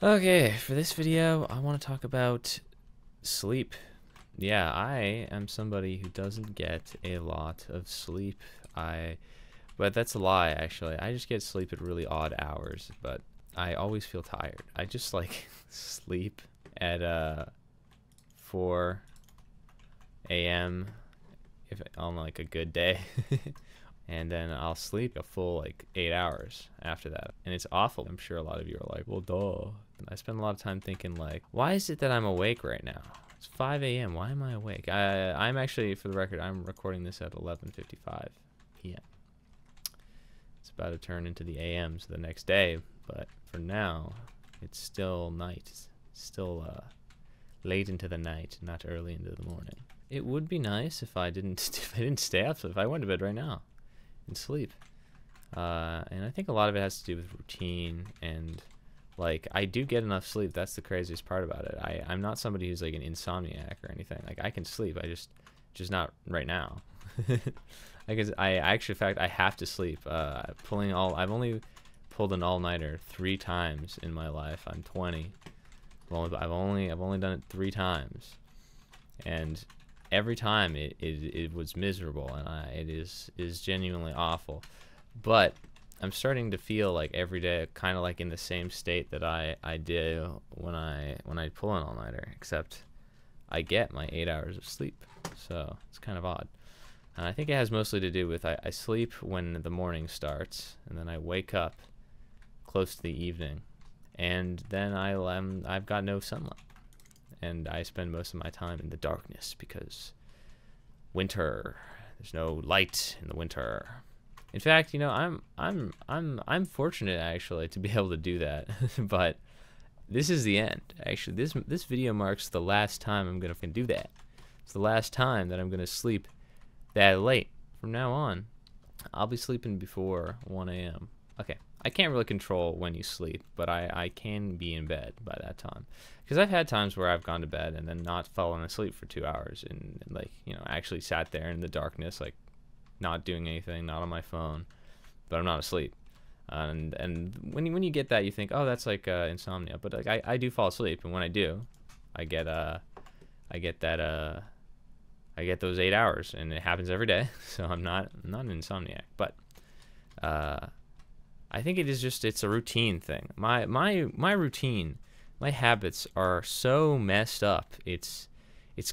Okay, for this video, I want to talk about sleep. Yeah, I am somebody who doesn't get a lot of sleep. But that's a lie, actually. I just get sleep at really odd hours, but I always feel tired. I just like sleep at 4 a.m. if on like a good day. And then I'll sleep a full like 8 hours after that. And it's awful. I'm sure a lot of you are like, well, duh. I spend a lot of time thinking like, why is it that I'm awake right now? It's 5 a.m. Why am I awake? I'm actually, for the record, I'm recording this at 11:55 p.m. It's about to turn into the a.m.s the next day, but for now, it's still night. It's still late into the night, not early into the morning. It would be nice if I didn't stay up. So if I went to bed right now and sleep. And I think a lot of it has to do with routine and like I do get enough sleep. That's the craziest part about it. I'm not somebody who's like an insomniac or anything. Like I can sleep. I just not right now. I actually, in fact, I have to sleep. I've only pulled an all-nighter 3 times in my life. I'm 20. I've only done it 3 times, and every time it was miserable, and it is genuinely awful. But I'm starting to feel like every day kind of like in the same state that I do when I pull an all-nighter, except I get my 8 hours of sleep. So it's kind of odd. And I think it has mostly to do with I sleep when the morning starts, and then I wake up close to the evening, and then I've got no sunlight, and I spend most of my time in the darkness because winter. There's no light in the winter. In fact, you know, I'm fortunate actually to be able to do that, but this is the end. Actually, this video marks the last time I'm gonna do that. It's the last time that I'm gonna sleep that late. From now on, I'll be sleeping before 1 a.m. Okay, I can't really control when you sleep, but I can be in bed by that time. Because I've had times where I've gone to bed and then not fallen asleep for 2 hours and like, you know, actually sat there in the darkness, like not doing anything, not on my phone, but I'm not asleep. And when you get that, you think, oh, that's like insomnia. But like I do fall asleep, and when I do, I get those 8 hours, and it happens every day. So I'm not an insomniac, but I think it's a routine thing. My routine, my habits are so messed up. It's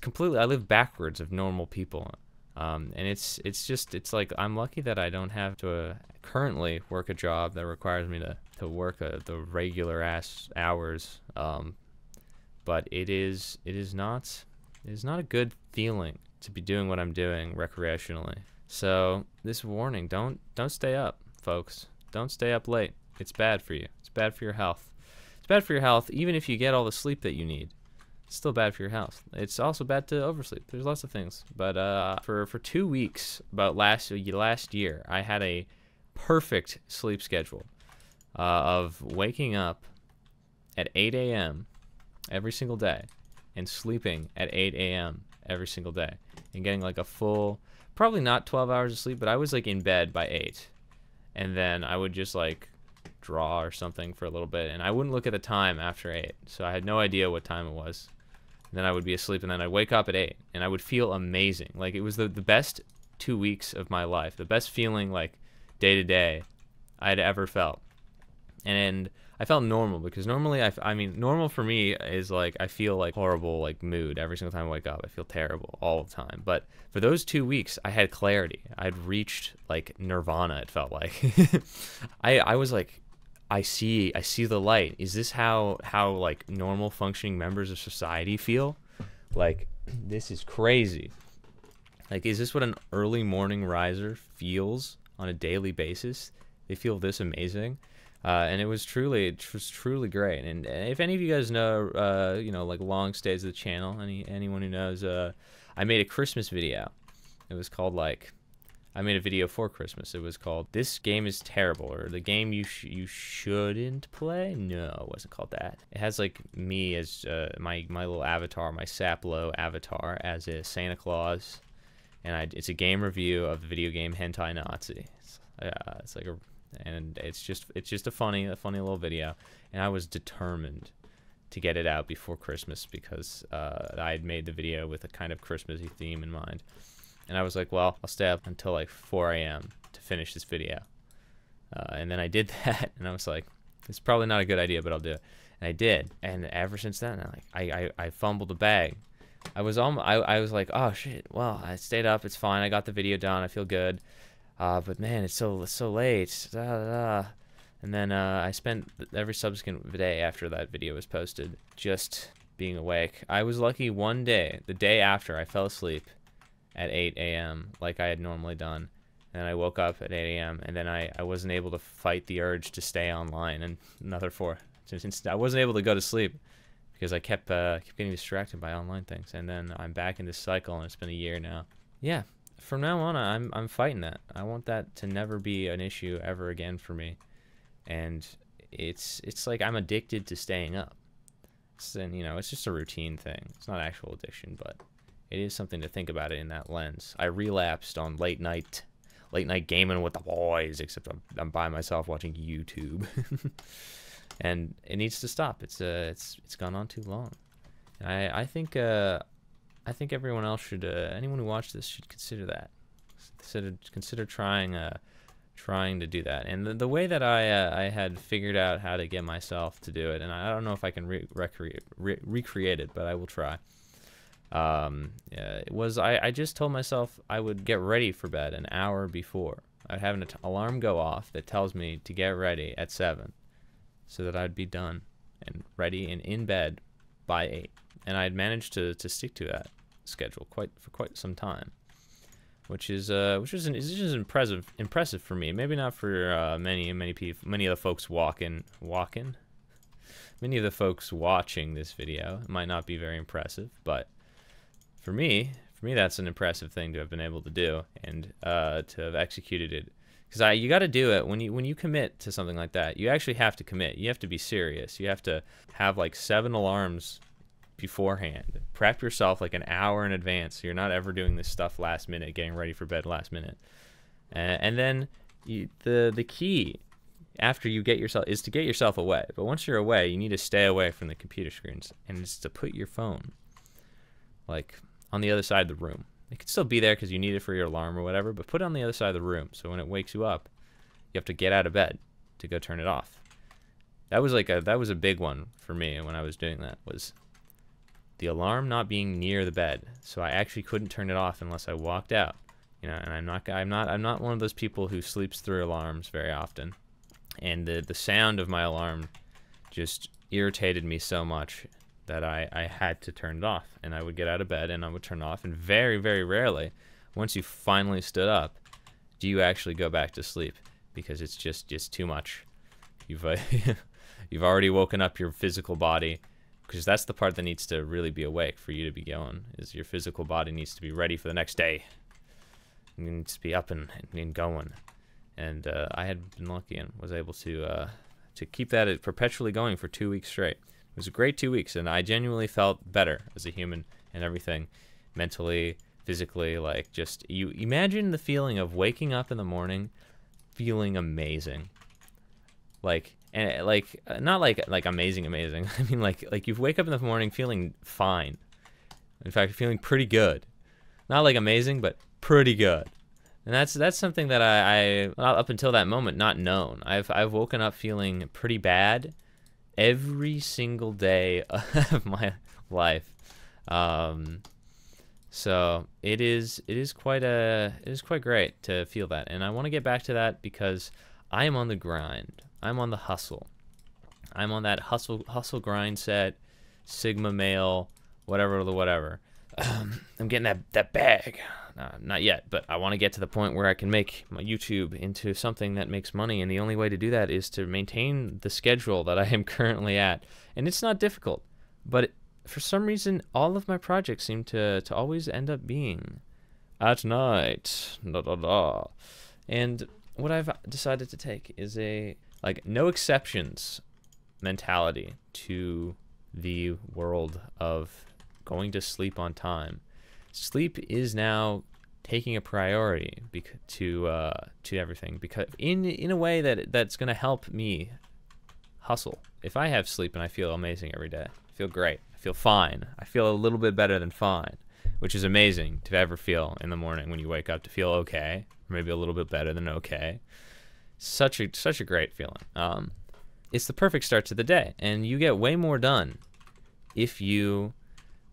completely, I live backwards of normal people. And it's like I'm lucky that I don't have to currently work a job that requires me to work the regular ass hours. But it is not a good feeling to be doing what I'm doing recreationally. So this warning: don't stay up, folks. Don't stay up late. It's bad for you. It's bad for your health. It's bad for your health, even if you get all the sleep that you need. It's still bad for your health. It's also bad to oversleep. There's lots of things. But for 2 weeks, about last year, I had a perfect sleep schedule of waking up at 8 a.m. every single day and sleeping at 8 a.m. every single day and getting like a full, probably not 12 hours of sleep, but I was like in bed by 8. And then I would just like draw or something for a little bit, and I wouldn't look at the time after 8, so I had no idea what time it was. And then I would be asleep, and then I'd wake up at 8, and I would feel amazing. Like it was the best 2 weeks of my life, the best feeling like day to day I'd ever felt. And I felt normal, because normally I mean normal for me is like I feel like horrible like mood every single time I wake up. I feel terrible all the time. But for those 2 weeks I had clarity. I'd reached like nirvana, it felt like. I was like, I see the light. Is this how like normal functioning members of society feel? Like this is crazy. Like, is this what an early morning riser feels on a daily basis? They feel this amazing. And it was truly great. And if any of you guys know, you know, like long stays of the channel, anyone who knows, I made a Christmas video. It was called like, I made a video for Christmas. It was called "This Game is Terrible," or "The Game You Shouldn't Play." No, it wasn't called that. It has like me as my little avatar, my Saplo avatar as a Santa Claus, and it's a game review of the video game Hentai Nazi. It's like and it's just a funny little video, and I was determined to get it out before Christmas because I had made the video with a kind of Christmassy theme in mind, and I was like, well, I'll stay up until like 4 a.m. to finish this video, and then I did that, and I was like, it's probably not a good idea, but I'll do it, and I did, and ever since then, I fumbled the bag. I was like, oh shit, well, I stayed up, it's fine, I got the video done, I feel good, but man, it's so late, da, da, da. And then I spent every subsequent day after that video was posted just being awake. I was lucky one day, the day after, I fell asleep at 8 a.m. like I had normally done, and I woke up at 8 a.m. and then I wasn't able to fight the urge to stay online, and another 4. I wasn't able to go to sleep because I kept getting distracted by online things, and then I'm back in this cycle, and it's been a year now. Yeah, from now on, I'm fighting that. I want that to never be an issue ever again for me, and it's like I'm addicted to staying up. And you know, it's just a routine thing. It's not actual addiction, but it is something to think about it in that lens. I relapsed on late night gaming with the boys, except I'm by myself watching YouTube. And it needs to stop. It's gone on too long. And I think everyone else should, anyone who watched this should consider that. Consider trying to do that. And the way that I had figured out how to get myself to do it, and I don't know if I can recreate it, but I will try. It was I just told myself I would get ready for bed an hour before. I'd have an alarm go off that tells me to get ready at 7. So that I'd be done and ready and in bed by 8, and I'd managed to stick to that schedule for quite some time, which is impressive for me. Maybe not for many people, many of the folks many of the folks watching this video. It might not be very impressive, but for me that's an impressive thing to have been able to do and to have executed it. Because you got to do it when you commit to something like that. You actually have to commit. You have to be serious. You have to have like 7 alarms beforehand. Prep yourself like an hour in advance. So you're not ever doing this stuff last minute, getting ready for bed last minute. And then the key after you get yourself is to get yourself away. But once you're away, you need to stay away from the computer screens, and it's to put your phone like on the other side of the room. It could still be there because you need it for your alarm or whatever, but put it on the other side of the room so when it wakes you up, you have to get out of bed to go turn it off. That was a big one for me when I was doing that, was the alarm not being near the bed. So I actually couldn't turn it off unless I walked out. You know, and I'm not one of those people who sleeps through alarms very often. And the sound of my alarm just irritated me so much that I had to turn it off, and I would get out of bed and I would turn it off, and very, very rarely, once you finally stood up, do you actually go back to sleep, because it's just too much. You've you've already woken up your physical body, because that's the part that needs to really be awake for you to be going, is your physical body needs to be ready for the next day. It needs to be up and going. And I had been lucky and was able to keep that perpetually going for 2 weeks straight. It was a great 2 weeks, and I genuinely felt better as a human and everything, mentally, physically. Like, just, you imagine the feeling of waking up in the morning feeling amazing. Like, and not like amazing. I mean, like you wake up in the morning feeling fine. In fact, feeling pretty good. Not like amazing, but pretty good. And that's something that I up until that moment not known. I've woken up feeling pretty bad every single day of my life. So it is quite great to feel that, and I want to get back to that because I am on the grind. I'm on the hustle. I'm on that hustle grind set, Sigma male, whatever. I'm getting that bag. Not yet, but I want to get to the point where I can make my YouTube into something that makes money, and the only way to do that is to maintain the schedule that I am currently at. And it's not difficult, but for some reason, all of my projects seem to always end up being at night. And what I've decided to take is a no exceptions mentality to the world of going to sleep on time. Sleep is now taking a priority to everything, because in a way that's gonna help me hustle. If I have sleep and I feel amazing every day, I feel great, I feel fine, I feel a little bit better than fine, which is amazing to ever feel in the morning when you wake up, to feel okay, or maybe a little bit better than okay. Such a great feeling. It's the perfect start to the day, and you get way more done if you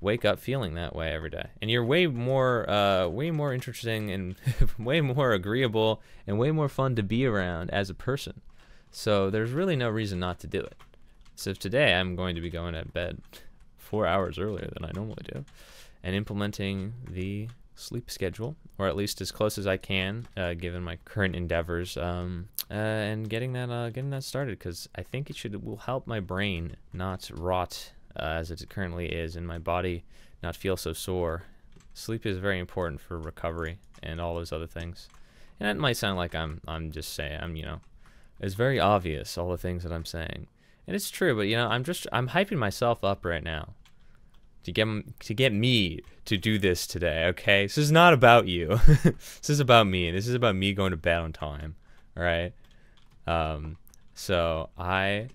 wake up feeling that way every day, and you're way more interesting and way more agreeable and way more fun to be around as a person. So there's really no reason not to do it. So today I'm going to be going to bed 4 hours earlier than I normally do, and implementing the sleep schedule, or at least as close as I can, given my current endeavors, and getting that started, because I think it will help my brain not rot as it currently is, and my body not feel so sore. Sleep is very important for recovery and all those other things. And that might sound like I'm just saying, it's very obvious, all the things that I'm saying, and it's true. But I'm hyping myself up right now to get me to do this today. Okay, this is not about you. This is about me, and this is about me going to bed on time. All right. So I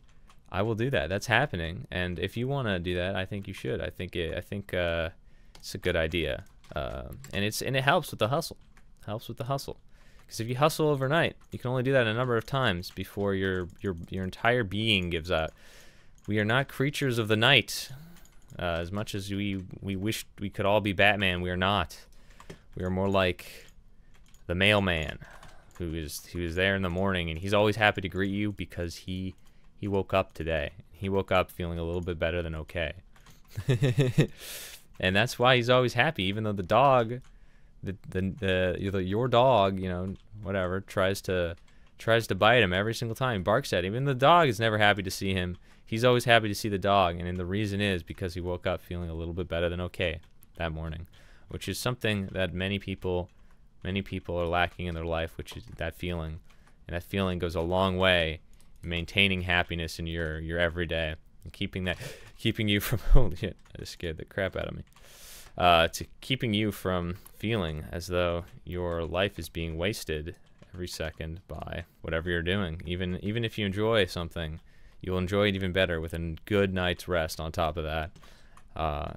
will do that. That's happening, and if you want to do that, I think you should. I think it's a good idea, and it helps with the hustle. Helps with the hustle, because if you hustle overnight, you can only do that a number of times before your entire being gives out. We are not creatures of the night. As much as we wish we could all be Batman, we are not. We are more like the mailman, who is there in the morning, and he's always happy to greet you because he woke up today. He woke up feeling a little bit better than okay. And that's why he's always happy, even though the dog, your dog, whatever, tries to bite him every single time, barks at him. Even the dog is never happy to see him. He's always happy to see the dog, and the reason is because he woke up feeling a little bit better than okay that morning, which is something that many people are lacking in their life, which is that feeling. And that feeling goes a long way in maintaining happiness in your everyday, and keeping you from holy shit, I just scared the crap out of me. To keeping you from feeling as though your life is being wasted every second by whatever you're doing. Even if you enjoy something, you'll enjoy it even better with a good night's rest on top of that.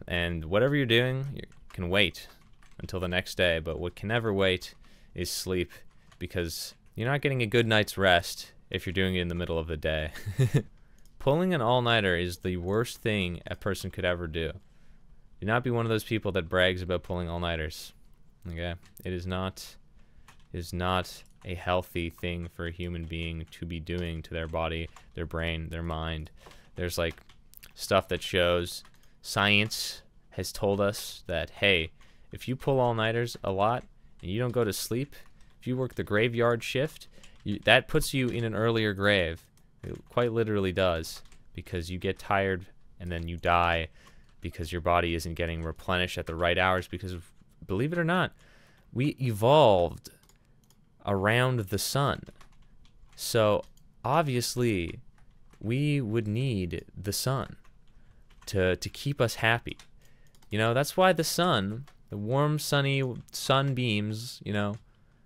And whatever you're doing, you can wait until the next day, but what can never wait is sleep, because you're not getting a good night's rest if you're doing it in the middle of the day. Pulling an all-nighter is the worst thing a person could ever do. Do not be one of those people that brags about pulling all-nighters. Okay? It is not a healthy thing for a human being to be doing to their body, their brain, their mind. There's like stuff that shows, science has told us that, hey, if you pull all-nighters a lot and you don't go to sleep, if you work the graveyard shift, that puts you in an earlier grave. It quite literally does, because you get tired and then you die because your body isn't getting replenished at the right hours, because, believe it or not, we evolved around the sun. So obviously we would need the sun to keep us happy. That's why the sun, the warm sunny sunbeams,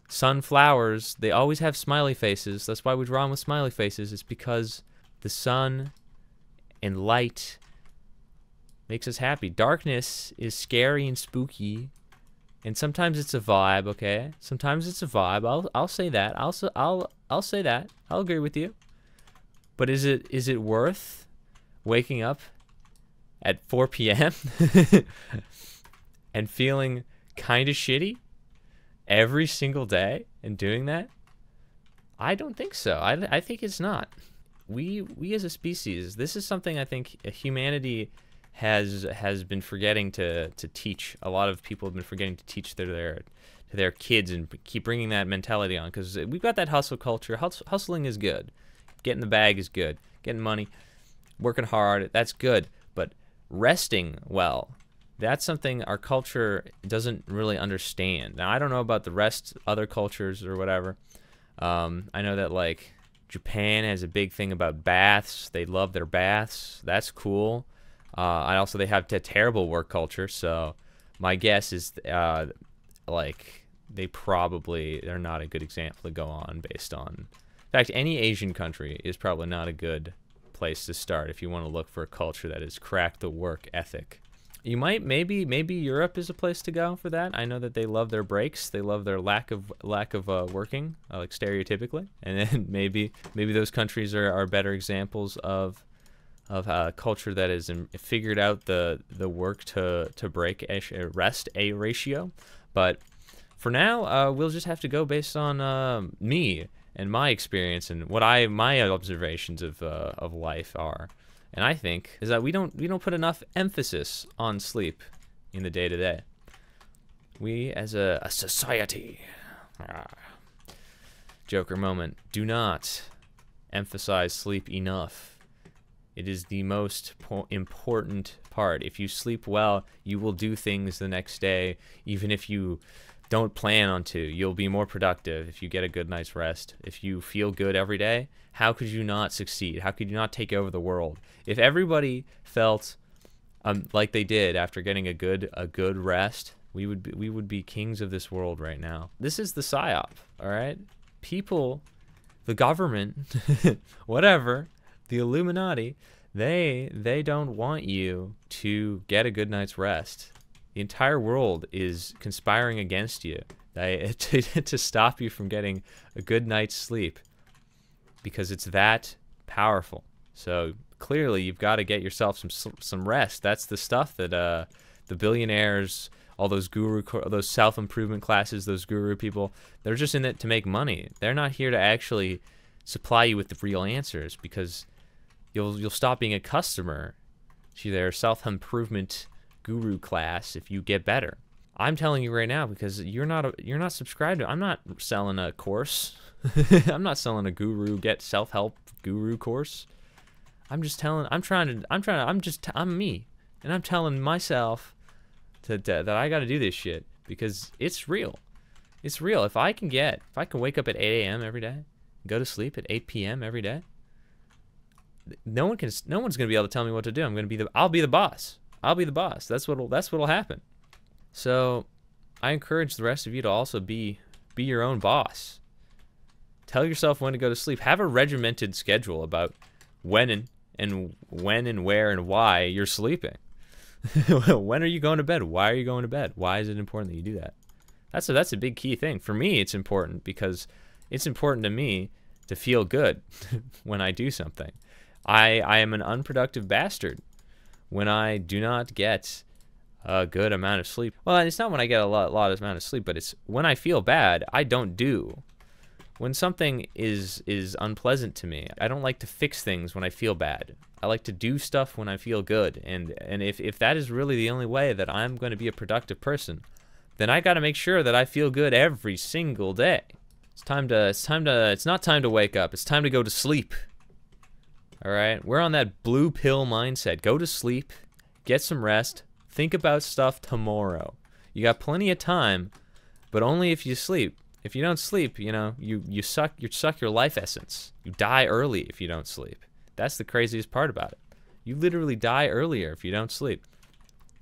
sunflowers, they always have smiley faces. That's why we draw them with smiley faces. It's because the sun and light makes us happy. Darkness is scary and spooky, and sometimes it's a vibe. Okay, sometimes it's a vibe. I'll say that. I'll say that. I'll agree with you. But is it worth waking up at 4 p.m. and feeling kind of shitty every single day and doing that? I don't think so. I think it's not. We as a species, this is something I think humanity has been forgetting to teach. A lot of people have been forgetting to teach to their kids, and keep bringing that mentality on, because we've got that hustle culture. Hustling is good. Getting the bag is good. Getting money, working hard, that's good. But resting well, that's something our culture doesn't really understand. Now, I don't know about the other cultures or whatever. I know that like Japan has a big thing about baths. They love their baths. That's cool. And also they have a terrible work culture. So my guess is like they're not a good example to go on based on. In fact, any Asian country is probably not a good place to start if you want to look for a culture that has cracked the work ethic. You might maybe Europe is a place to go for that. I know that they love their breaks. They love their lack of working, like stereotypically. And then maybe those countries are better examples of a culture that has figured out the work to break rest a ratio. But for now, we'll just have to go based on me and my experience and what my observations of life are. And I think is that we don't put enough emphasis on sleep in the day-to-day. We as a society, Joker moment, do not emphasize sleep enough. It is the most important part. If you sleep well, you will do things the next day, even if you don't plan on to. You'll be more productive if you get a good night's rest. If you feel good every day, how could you not succeed? How could you not take over the world? If everybody felt like they did after getting a good rest, we would be kings of this world right now. This is the psyop, all right? People, the government, whatever, the Illuminati, they don't want you to get a good night's rest. The entire world is conspiring against you to stop you from getting a good night's sleep because it's that powerful. So clearly you've got to get yourself some rest. That's the stuff that the billionaires, all those those self-improvement classes, those guru people, they're just in it to make money. They're not here to actually supply you with the real answers, because you'll stop being a customer to their self-improvement guru class if you get better. I'm telling you right now, because you're not subscribed to. I'm not selling a course. I'm not selling a guru get self-help guru course. I'm me, and I'm telling myself that I got to do this shit because it's real. It's real. If I can wake up at 8 a.m. every day, go to sleep at 8 p.m. every day, no one's gonna be able to tell me what to do. I'll be the boss. I'll be the boss. That's what'll happen. So I encourage the rest of you to also be your own boss. Tell yourself when to go to sleep. Have a regimented schedule about when and where and why you're sleeping. When are you going to bed? Why are you going to bed? Why is it important that you do that? That's a big key thing. For me, it's important because it's important to me to feel good when I do something. I am an unproductive bastard when I do not get a good amount of sleep. Well, it's not when I get a lot amount of sleep, but it's when I feel bad, I don't do. When something is unpleasant to me, I don't like to fix things when I feel bad. I like to do stuff when I feel good. And if that is really the only way that I'm going to be a productive person, then I got to make sure that I feel good every single day. It's not time to wake up. It's time to go to sleep. All right? We're on that blue pill mindset. Go to sleep, get some rest, think about stuff tomorrow. You got plenty of time, but only if you sleep. If you don't sleep, you suck your life essence. You die early if you don't sleep. That's the craziest part about it. You literally die earlier if you don't sleep.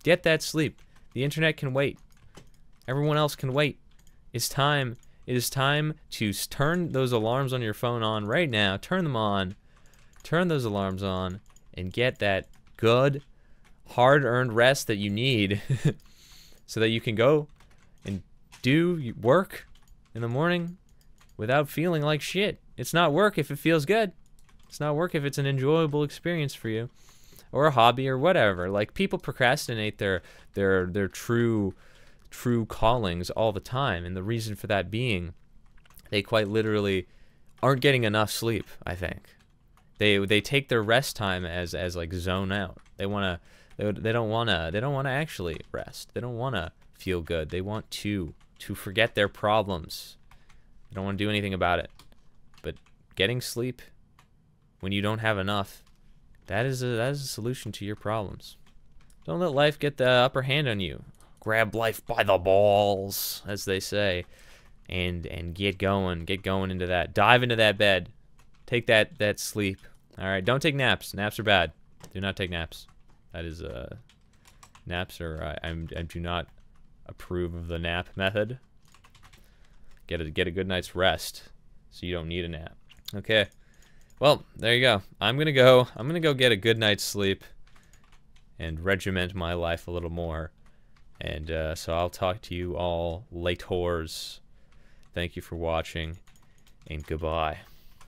Get that sleep. The internet can wait. Everyone else can wait. It's time. It is time to turn those alarms on your phone on right now. Turn them on. Turn those alarms on and get that good, hard-earned rest that you need so that you can go and do work in the morning without feeling like shit. It's not work if it feels good. It's not work if it's an enjoyable experience for you, or a hobby or whatever. Like, people procrastinate their true callings all the time, and the reason for that being they quite literally aren't getting enough sleep. I think they take their rest time as like zone out. They don't want to actually rest. They don't want to feel good. They want to forget their problems. They don't want to do anything about it. But getting sleep when you don't have enough, that is a solution to your problems. Don't let life get the upper hand on you. Grab life by the balls, as they say, and get going into that. Dive into that bed. Take that sleep. All right, don't take naps. Naps are bad. Do not take naps. That is naps are I do not approve of the nap method. Get a good night's rest so you don't need a nap. Okay. Well, there you go. I'm gonna go get a good night's sleep and regiment my life a little more. And so I'll talk to you all later. Thank you for watching, and goodbye.